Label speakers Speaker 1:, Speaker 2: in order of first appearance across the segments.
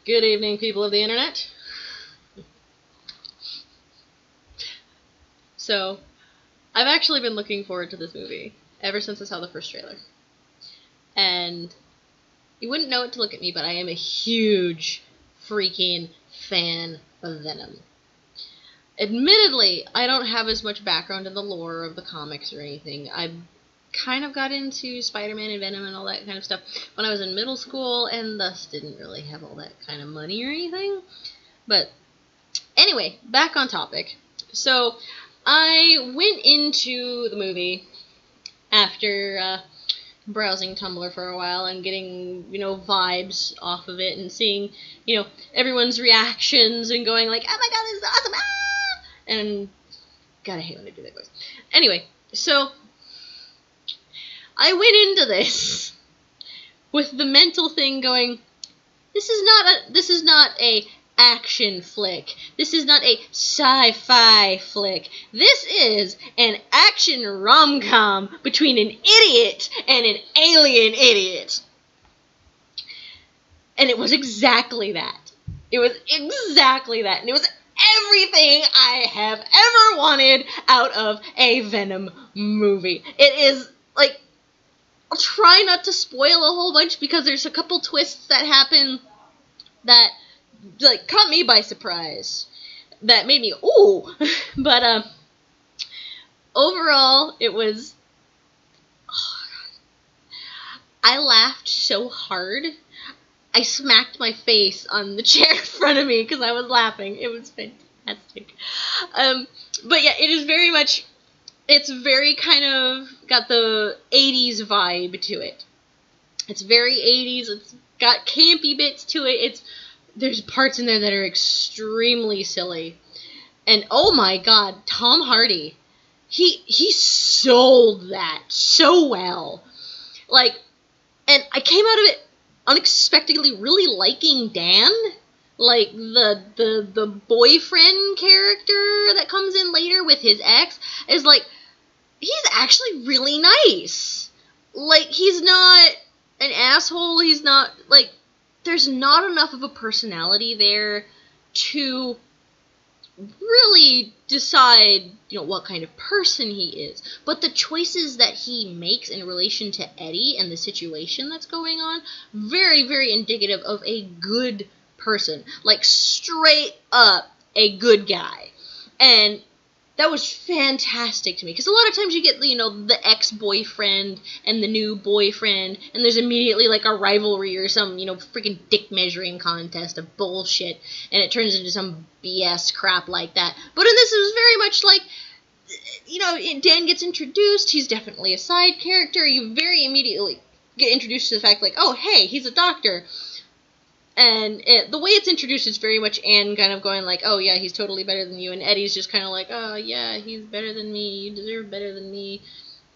Speaker 1: Good evening, people of the internet. So, I've actually been looking forward to this movie ever since I saw the first trailer. And you wouldn't know it to look at me, but I am a huge freaking fan of Venom. Admittedly, I don't have as much background in the lore of the comics or anything. I kind of got into Spider-Man and Venom and all that kind of stuff when I was in middle school, and thus didn't really have all that kind of money or anything. But anyway, back on topic. So, I went into the movie after browsing Tumblr for a while and getting, vibes off of it and seeing, everyone's reactions and going like, oh my god, this is awesome, ah! And, God, I hate when I do that voice. Anyway, so, I went into this with the mental thing going, this is not a action flick. This is not a sci-fi flick. This is an action rom-com between an idiot and an alien idiot. And it was exactly that. It was exactly that. And it was everything I have ever wanted out of a Venom movie. It is, like, I'll try not to spoil a whole bunch because there's a couple twists that happen that, like, caught me by surprise. That made me, ooh! But, overall, it was, I laughed so hard, I smacked my face on the chair in front of me because I was laughing. It was fantastic. But yeah, it is very much, it's very kind of got the 80s vibe to it. It's very 80s, it's got campy bits to it, there's parts in there that are extremely silly. And oh my god, Tom Hardy, he sold that so well. Like, and I came out of it unexpectedly really liking Dan. Like, the boyfriend character that comes in later with his ex is like, he's actually really nice. Like, he's not an asshole, he's not, like, there's not enough of a personality there to really decide, what kind of person he is. But the choices that he makes in relation to Eddie and the situation that's going on, very, very indicative of a good person. Like, straight up a good guy. And that was fantastic to me. Because a lot of times you get, the ex-boyfriend and the new boyfriend, and there's immediately, like, a rivalry or some, freaking dick measuring contest of bullshit, and it turns into some BS crap like that. But in this, it was very much like, Dan gets introduced, he's definitely a side character, you very immediately get introduced to the fact, like, oh, hey, he's a doctor. And the way it's introduced is very much Anne kind of going like, oh yeah, he's totally better than you, and Eddie's just kind of like, oh yeah, he's better than me, you deserve better than me.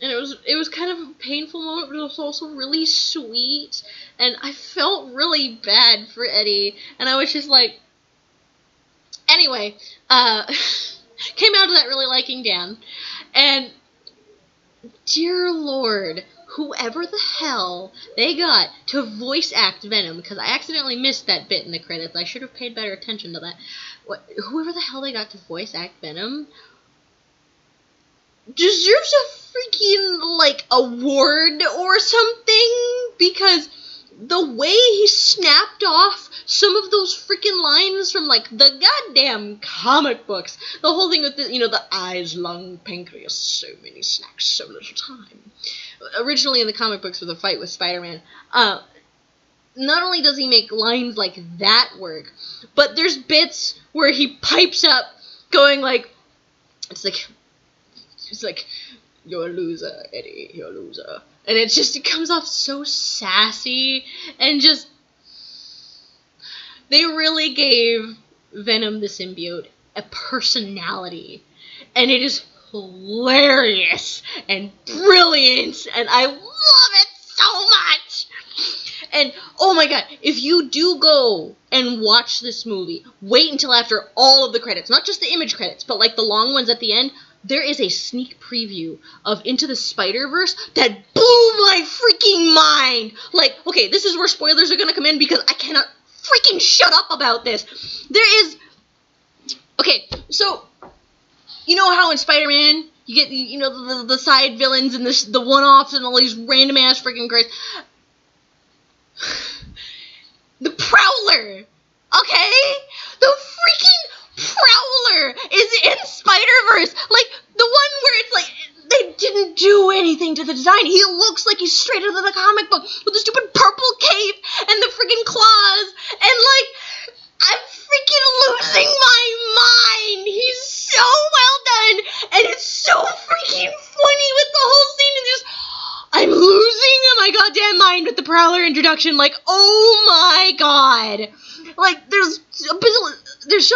Speaker 1: And it was kind of a painful moment, but it was also really sweet, and I felt really bad for Eddie, and I was just like, anyway, came out of that really liking Dan, and dear Lord, whoever the hell they got to voice act Venom, because I accidentally missed that bit in the credits. I should have paid better attention to that. Whoever the hell they got to voice act Venom deserves a freaking, like, award or something, because the way he snapped off some of those freaking lines from, like, the goddamn comic books. The whole thing with the, the eyes, lung, pancreas, so many snacks, so little time. Originally in the comic books with a fight with Spider-Man, not only does he make lines like that work, but there's bits where he pipes up going like, it's like, you're a loser, Eddie, you're a loser. And it comes off so sassy, and just, they really gave Venom the symbiote a personality, and it is hilarious and brilliant, and I love it so much. And oh my god, if you do go and watch this movie, wait until after all of the credits, not just the image credits, but like the long ones at the end. There is a sneak preview of Into the Spider-Verse that blew my freaking mind. Like, okay, this is where spoilers are gonna come in because I cannot freaking shut up about this. There is... Okay, so... You know how in Spider-Man, you get, you know, the side villains and the one-offs and all these random-ass freaking crazy... The Prowler! Okay? The freaking Prowler is in Spider-Verse! Like, the one where it's like, they didn't do anything to the design. He looks like he's straight out of the comic book with the stupid purple cape and the freaking claws. And, like, I'm freaking losing my mind. He's so well done. And it's so freaking funny with the whole scene. And just, I'm losing my goddamn mind with the Prowler introduction. Like, oh my god. Like, there's so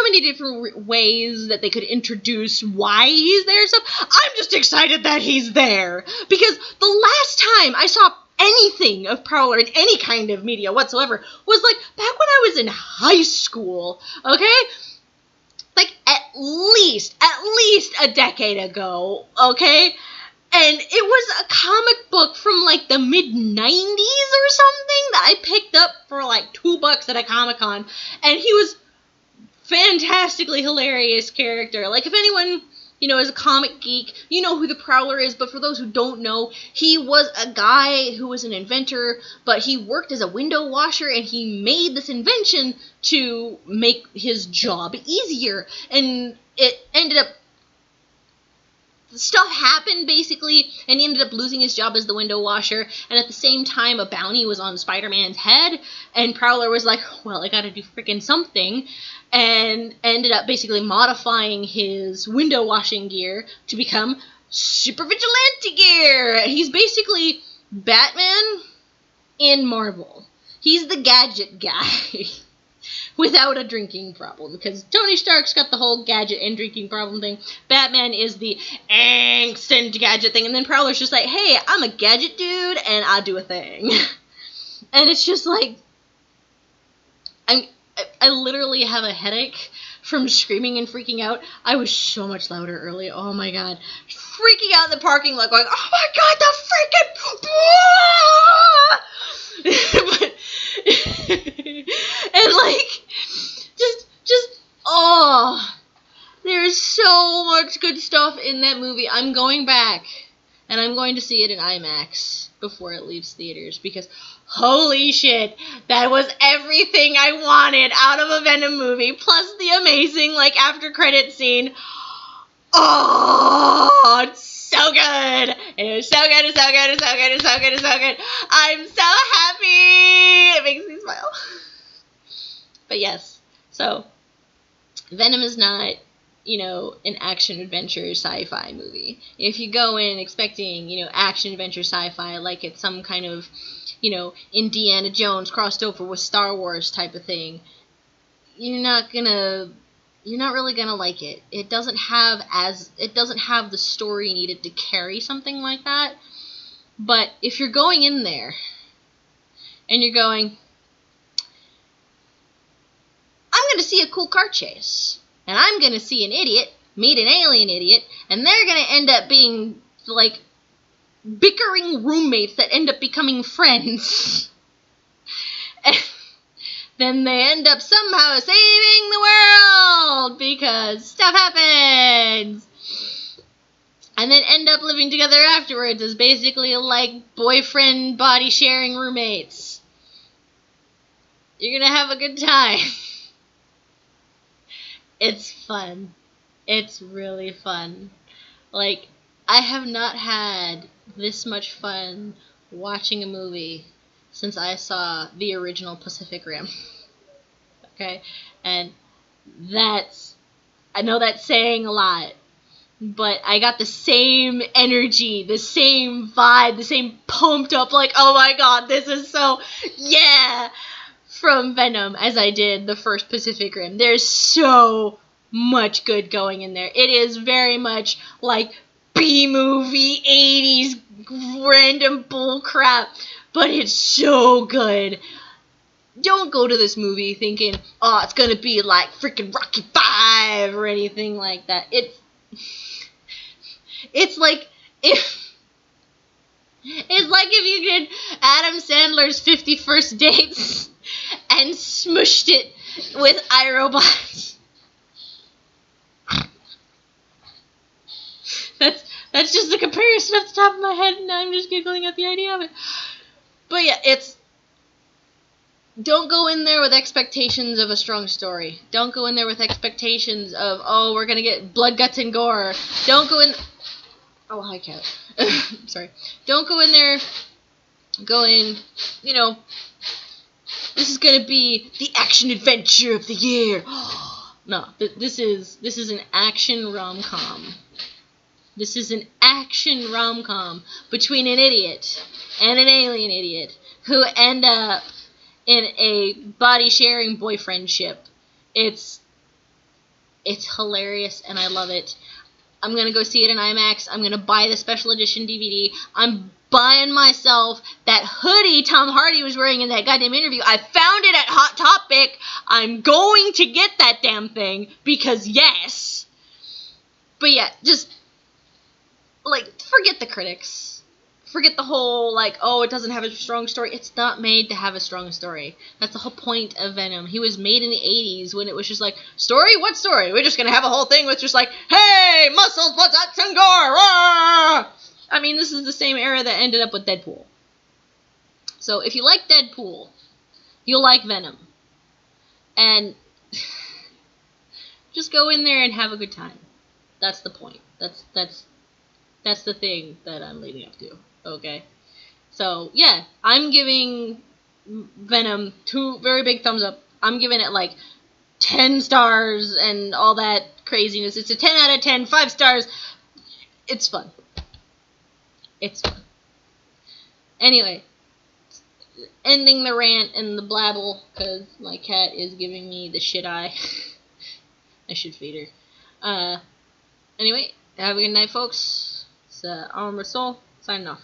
Speaker 1: many different ways that they could introduce why he's there and stuff. I'm just excited that he's there. Because the last time I saw anything of Prowler in any kind of media whatsoever was, like, back when I was in high school, okay? Like, at least a decade ago, okay? And it was a comic book from, like, the mid-90s or something that I picked up for, like, $2 at a Comic-Con. And he was fantastically hilarious character. Like, if anyone, you know, is a comic geek, you know who the Prowler is. But for those who don't know, he was a guy who was an inventor, but he worked as a window washer, and he made this invention to make his job easier. And it ended up... Stuff happened, basically, and he ended up losing his job as the window washer, and at the same time, a bounty was on Spider-Man's head, and Prowler was like, well, I gotta do freaking something, and ended up basically modifying his window washing gear to become Super Vigilante gear. He's basically Batman in Marvel. He's the gadget guy. Without a drinking problem, because Tony Stark's got the whole gadget and drinking problem thing. Batman is the angst and gadget thing, and then Prowler's just like, hey, I'm a gadget dude, and I do a thing. And it's just like, I literally have a headache from screaming and freaking out. I was so much louder earlier, oh my god. Freaking out in the parking lot, going, oh my god, the freaking... But... and like, oh, there's so much good stuff in that movie. I'm going back, and I'm going to see it in IMAX before it leaves theaters, because holy shit, that was everything I wanted out of a Venom movie, plus the amazing, like, after credit scene. Oh, it's so good. It was so good, it's so good, it's so good, it's so good, it's so good. I'm so happy. It makes me smile. But yes, so Venom is not, you know, an action-adventure sci-fi movie. If you go in expecting, you know, action-adventure sci-fi like it's some kind of, you know, Indiana Jones crossed over with Star Wars type of thing, you're not really gonna like it. It doesn't have the story needed to carry something like that. But if you're going in there and you're going, I'm going to see a cool car chase, and I'm going to see an idiot meet an alien idiot, and they're going to end up being, like, bickering roommates that end up becoming friends. And then they end up somehow saving the world, because stuff happens. And then end up living together afterwards as basically, like, boyfriend body-sharing roommates. You're going to have a good time. It's fun. It's really fun. Like, I have not had this much fun watching a movie since I saw the original Pacific Rim. Okay? And I know that's saying a lot, but I got the same energy, the same vibe, the same pumped up, like, oh my god, this is so, yeah, from Venom as I did the first Pacific Rim. There's so much good going in there. It is very much like B-movie, 80s, random bullcrap, but it's so good. Don't go to this movie thinking, oh, it's gonna be like freaking Rocky 5 or anything like that. It's like if you did Adam Sandler's 50 First Dates and smushed it with iRobots. That's just the comparison off the top of my head, and I'm just giggling at the idea of it. But yeah, don't go in there with expectations of a strong story. Don't go in there with expectations of, oh, we're gonna get blood, guts, and gore. Don't go in... Oh, hi, cat. Sorry. Don't go in there going, you know, this is gonna be the action adventure of the year. No, this is an action rom-com. This is an action rom-com between an idiot and an alien idiot who end up in a body-sharing boyfriendship. It's hilarious, and I love it. I'm going to go see it in IMAX. I'm going to buy the special edition DVD. I'm buying myself that hoodie Tom Hardy was wearing in that goddamn interview. I found it at Hot Topic. I'm going to get that damn thing, because yes. But yeah, just... like, forget the critics. Forget the whole, like, oh, it doesn't have a strong story. It's not made to have a strong story. That's the whole point of Venom. He was made in the 80s when it was just like, story? What story? We're just gonna have a whole thing with just like, hey, muscles, blood, guts, and gore! Ah! I mean, this is the same era that ended up with Deadpool. So, if you like Deadpool, you'll like Venom. And just go in there and have a good time. That's the point. That's the thing that I'm leading up to, okay? So, yeah, I'm giving Venom 2 very big thumbs up. I'm giving it, like, 10 stars and all that craziness. It's a 10 out of 10, 5 stars. It's fun. It's fun. Anyway, ending the rant and the blabble, because my cat is giving me the shit eye. I should feed her. Anyway, have a good night, folks. It's Armor Soul, signing off.